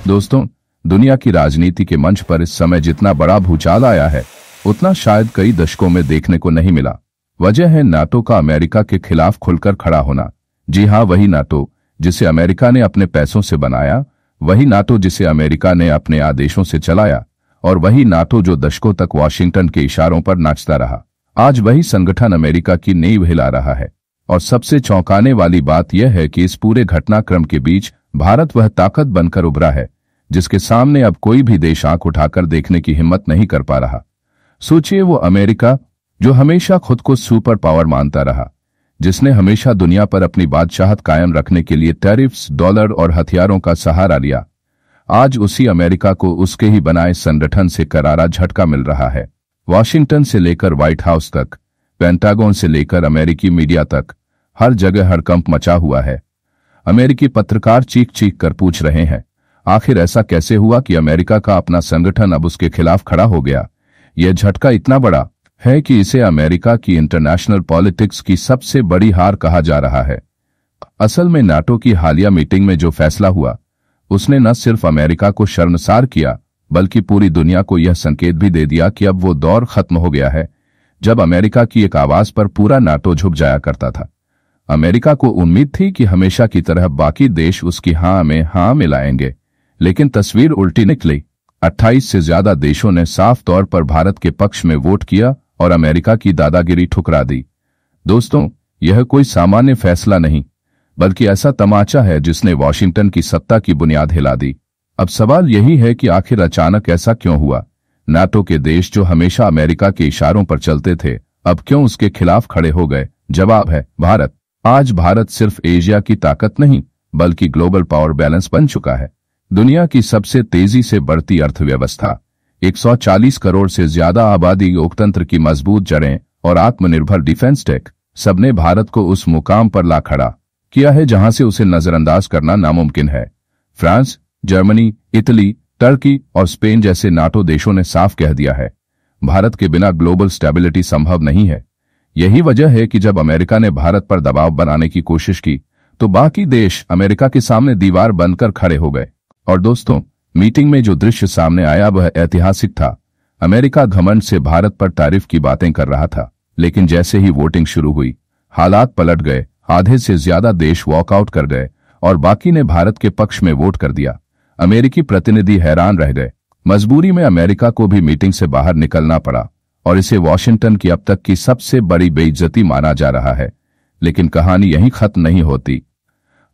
दोस्तों, दुनिया की राजनीति के मंच पर इस समय जितना बड़ा भूचाल आया है उतना शायद कई दशकों में देखने को नहीं मिला। वजह है नाटो का अमेरिका के खिलाफ खुलकर खड़ा होना। जी हाँ, वही नाटो जिसे अमेरिका ने अपने पैसों से बनाया, वही नाटो जिसे अमेरिका ने अपने आदेशों से चलाया, और वही नाटो जो दशकों तक वॉशिंगटन के इशारों पर नाचता रहा। आज वही संगठन अमेरिका की नींव हिला रहा है। और सबसे चौंकाने वाली बात यह है कि इस पूरे घटनाक्रम के बीच भारत वह ताकत बनकर उभरा है जिसके सामने अब कोई भी देश आंख उठाकर देखने की हिम्मत नहीं कर पा रहा। सोचिए, वो अमेरिका जो हमेशा खुद को सुपर पावर मानता रहा, जिसने हमेशा दुनिया पर अपनी बादशाहत कायम रखने के लिए टैरिफ्स, डॉलर और हथियारों का सहारा लिया, आज उसी अमेरिका को उसके ही बनाए संगठन से करारा झटका मिल रहा है। वॉशिंगटन से लेकर व्हाइट हाउस तक, पेंटागन से लेकर अमेरिकी मीडिया तक, हर जगह हड़कंप मचा हुआ है। अमेरिकी पत्रकार चीख चीख कर पूछ रहे हैं, आखिर ऐसा कैसे हुआ कि अमेरिका का अपना संगठन अब उसके खिलाफ खड़ा हो गया। यह झटका इतना बड़ा है कि इसे अमेरिका की इंटरनेशनल पॉलिटिक्स की सबसे बड़ी हार कहा जा रहा है। असल में नाटो की हालिया मीटिंग में जो फैसला हुआ, उसने न सिर्फ अमेरिका को शर्मसार किया बल्कि पूरी दुनिया को यह संकेत भी दे दिया कि अब वो दौर खत्म हो गया है जब अमेरिका की एक आवाज पर पूरा नाटो झुक जाया करता था। अमेरिका को उम्मीद थी कि हमेशा की तरह बाकी देश उसकी हाँ में हाँ मिलाएंगे, लेकिन तस्वीर उल्टी निकली। 28 से ज्यादा देशों ने साफ तौर पर भारत के पक्ष में वोट किया और अमेरिका की दादागिरी ठुकरा दी। दोस्तों, यह कोई सामान्य फैसला नहीं बल्कि ऐसा तमाचा है जिसने वॉशिंगटन की सत्ता की बुनियाद हिला दी। अब सवाल यही है कि आखिर अचानक ऐसा क्यों हुआ। नाटो के देश जो हमेशा अमेरिका के इशारों पर चलते थे, अब क्यों उसके खिलाफ खड़े हो गए? जवाब है भारत। आज भारत सिर्फ एशिया की ताकत नहीं बल्कि ग्लोबल पावर बैलेंस बन चुका है। दुनिया की सबसे तेजी से बढ़ती अर्थव्यवस्था, 140 करोड़ से ज्यादा आबादी, लोकतंत्र की मजबूत जड़ें और आत्मनिर्भर डिफेंस टेक, सबने भारत को उस मुकाम पर ला खड़ा किया है जहां से उसे नजरअंदाज करना नामुमकिन है। फ्रांस, जर्मनी, इटली, टर्की और स्पेन जैसे नाटो देशों ने साफ कह दिया है, भारत के बिना ग्लोबल स्टेबिलिटी संभव नहीं है। यही वजह है कि जब अमेरिका ने भारत पर दबाव बनाने की कोशिश की तो बाकी देश अमेरिका के सामने दीवार बनकर खड़े हो गए। और दोस्तों, मीटिंग में जो दृश्य सामने आया वह ऐतिहासिक था। अमेरिका घमंड से भारत पर तारीफ की बातें कर रहा था, लेकिन जैसे ही वोटिंग शुरू हुई, हालात पलट गए। आधे से ज्यादा देश वॉकआउट कर गए और बाकी ने भारत के पक्ष में वोट कर दिया। अमेरिकी प्रतिनिधि हैरान रह गए। मजबूरी में अमेरिका को भी मीटिंग से बाहर निकलना पड़ा और इसे वॉशिंगटन की अब तक की सबसे बड़ी बेइज्जती माना जा रहा है। लेकिन कहानी यहीं खत्म नहीं होती।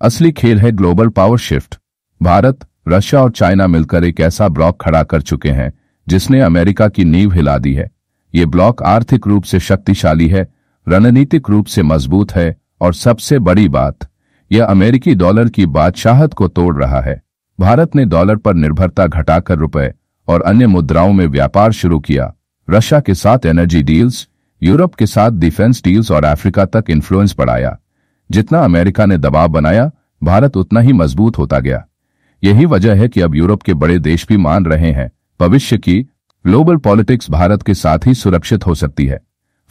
असली खेल है global power shift. Bharat, Russia और चाइना मिलकर एक ऐसा ब्लॉक खड़ा कर चुके हैं जिसने अमेरिका की नींव हिला दी है। ये ब्लॉक आर्थिक रूप से शक्तिशाली है, रणनीतिक रूप से मजबूत है और सबसे बड़ी बात, यह अमेरिकी डॉलर की बादशाहत को तोड़ रहा है। भारत ने डॉलर पर निर्भरता घटाकर रुपए और अन्य मुद्राओं में व्यापार शुरू किया। रशिया के साथ एनर्जी डील्स, यूरोप के साथ डिफेंस डील्स और अफ्रीका तक इन्फ्लुएंस बढ़ाया। जितना अमेरिका ने दबाव बनाया, भारत उतना ही मजबूत होता गया। यही वजह है कि अब यूरोप के बड़े देश भी मान रहे हैं, भविष्य की ग्लोबल पॉलिटिक्स भारत के साथ ही सुरक्षित हो सकती है।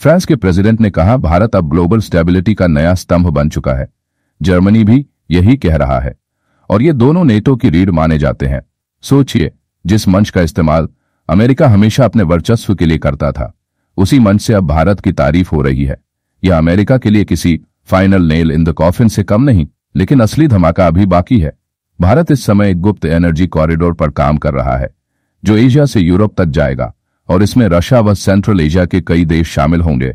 फ्रांस के प्रेसिडेंट ने कहा, भारत अब ग्लोबल स्टेबिलिटी का नया स्तंभ बन चुका है। जर्मनी भी यही कह रहा है और ये दोनों नेटो की रीढ़ माने जाते हैं। सोचिए, जिस मंच का इस्तेमाल अमेरिका हमेशा अपने वर्चस्व के लिए करता था, उसी मंच से अब भारत की तारीफ हो रही है। यह अमेरिका के लिए किसी final nail in the coffin से कम नहीं, लेकिन असली धमाका अभी बाकी है। भारत इस समय एक गुप्त एनर्जी कॉरिडोर पर काम कर रहा है जो एशिया से यूरोप तक जाएगा और इसमें रशिया व सेंट्रल एशिया के कई देश शामिल होंगे।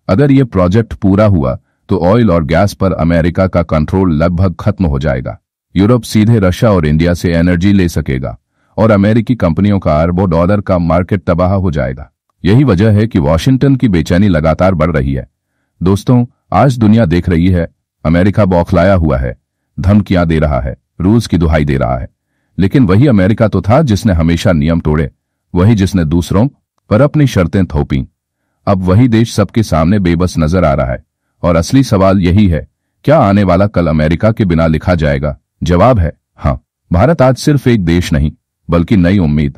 अगर यह प्रोजेक्ट पूरा हुआ तो ऑयल और गैस पर अमेरिका का कंट्रोल लगभग खत्म हो जाएगा। यूरोप सीधे रशिया और इंडिया से एनर्जी ले सकेगा और अमेरिकी कंपनियों का अरबों डॉलर का मार्केट तबाह हो जाएगा। यही वजह है कि वॉशिंगटन की बेचैनी लगातार बढ़ रही है। दोस्तों, आज दुनिया देख रही है, अमेरिका बौखलाया हुआ है, धमकियां दे रहा है, रूस की दुहाई दे रहा है, लेकिन वही अमेरिका तो था जिसने हमेशा नियम तोड़े, वही जिसने दूसरों पर अपनी शर्तें थोपी। अब वही देश सबके सामने बेबस नजर आ रहा है और असली सवाल यही है, क्या आने वाला कल अमेरिका के बिना लिखा जाएगा? जवाब है हाँ। भारत आज सिर्फ एक देश नहीं बल्कि नई उम्मीद,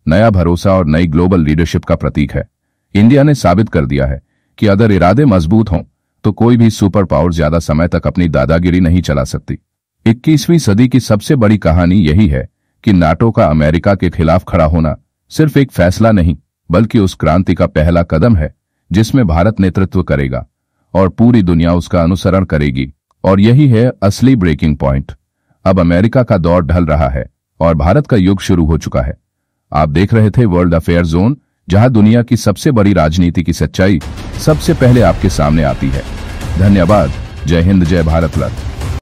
नया भरोसा और नई ग्लोबल लीडरशिप का प्रतीक है। इंडिया ने साबित कर दिया है कि अगर इरादे मजबूत हों तो कोई भी सुपर पावर ज्यादा समय तक अपनी दादागिरी नहीं चला सकती। 21वीं सदी की सबसे बड़ी कहानी यही है कि नाटो का अमेरिका के खिलाफ खड़ा होना सिर्फ एक फैसला नहीं बल्कि उस क्रांति का पहला कदम है जिसमें भारत नेतृत्व करेगा और पूरी दुनिया उसका अनुसरण करेगी। और यही है असली ब्रेकिंग पॉइंट। अब अमेरिका का दौर ढल रहा है और भारत का युग शुरू हो चुका है। आप देख रहे थे वर्ल्ड अफेयर जोन, जहां दुनिया की सबसे बड़ी राजनीति की सच्चाई सबसे पहले आपके सामने आती है। धन्यवाद। जय हिंद, जय भारत रत्न।